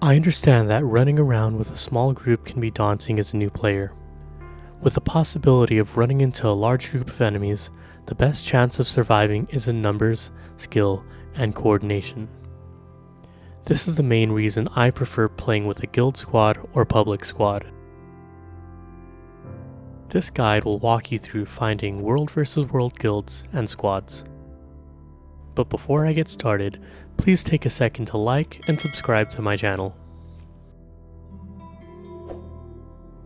I understand that running around with a small group can be daunting as a new player. With the possibility of running into a large group of enemies, the best chance of surviving is in numbers, skill, and coordination. This is the main reason I prefer playing with a guild squad or public squad. This guide will walk you through finding world versus world guilds and squads. But before I get started, please take a second to like and subscribe to my channel.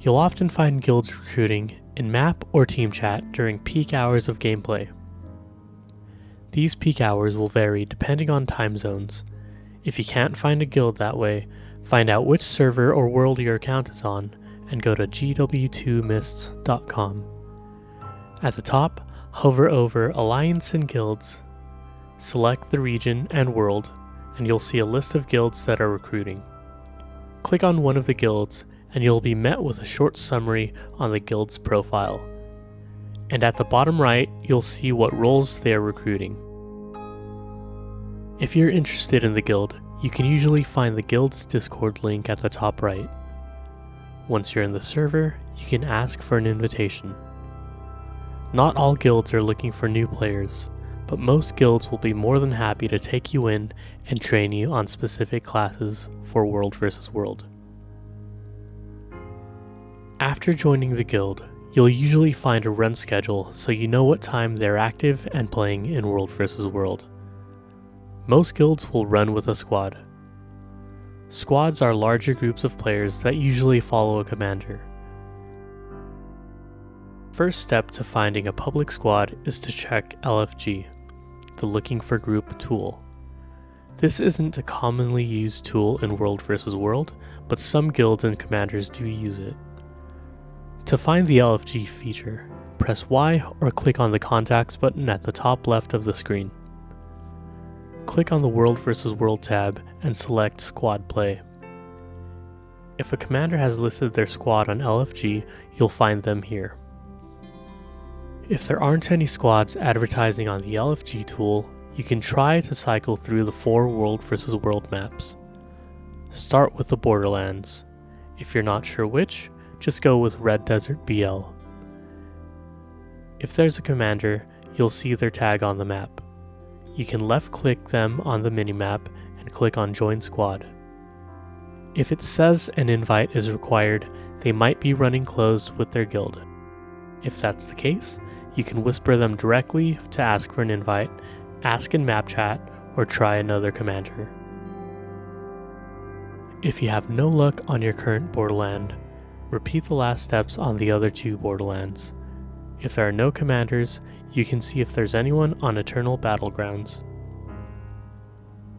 You'll often find guilds recruiting in map or team chat during peak hours of gameplay. These peak hours will vary depending on time zones. If you can't find a guild that way, find out which server or world your account is on and go to GW2mists.com. At the top, hover over Alliance and Guilds, select the region and world, and you'll see a list of guilds that are recruiting. Click on one of the guilds and you'll be met with a short summary on the guild's profile. And at the bottom right, you'll see what roles they are recruiting. If you're interested in the guild, you can usually find the guild's Discord link at the top right. Once you're in the server, you can ask for an invitation. Not all guilds are looking for new players, but most guilds will be more than happy to take you in and train you on specific classes for World vs. World. After joining the guild, you'll usually find a run schedule so you know what time they're active and playing in World vs. World. Most guilds will run with a squad. Squads are larger groups of players that usually follow a commander. First step to finding a public squad is to check LFG, the Looking for Group tool. This isn't a commonly used tool in World vs. World, but some guilds and commanders do use it. To find the LFG feature, press Y or click on the Contacts button at the top left of the screen. Click on the World vs. World tab and select Squad Play. If a commander has listed their squad on LFG, you'll find them here. If there aren't any squads advertising on the LFG tool, you can try to cycle through the 4 World vs. World maps. Start with the Borderlands. If you're not sure which, just go with Red Desert BL. If there's a commander, you'll see their tag on the map. You can left-click them on the minimap and click on Join Squad. If it says an invite is required, they might be running closed with their guild. If that's the case, you can whisper them directly to ask for an invite, ask in map chat, or try another commander. If you have no luck on your current Borderland, repeat the last steps on the other 2 Borderlands. If there are no commanders, you can see if there's anyone on Eternal Battlegrounds.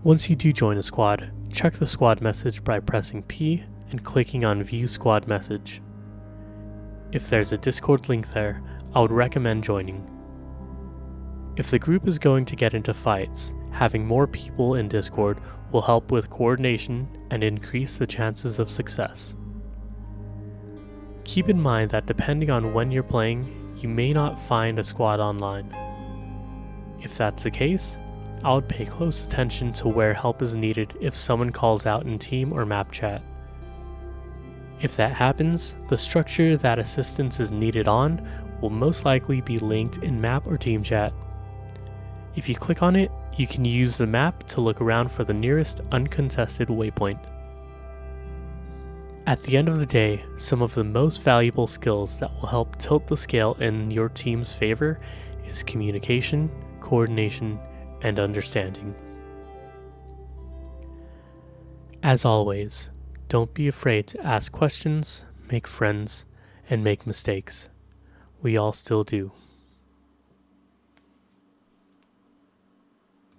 Once you do join a squad, check the squad message by pressing P and clicking on View Squad Message. If there's a Discord link there, I would recommend joining. If the group is going to get into fights, having more people in Discord will help with coordination and increase the chances of success. Keep in mind that depending on when you're playing, you may not find a squad online. If that's the case, I would pay close attention to where help is needed if someone calls out in team or map chat. If that happens, the structure that assistance is needed on will most likely be linked in map or team chat. If you click on it, you can use the map to look around for the nearest uncontested waypoint. At the end of the day, some of the most valuable skills that will help tilt the scale in your team's favor is communication, coordination, and understanding. As always, don't be afraid to ask questions, make friends, and make mistakes. We all still do.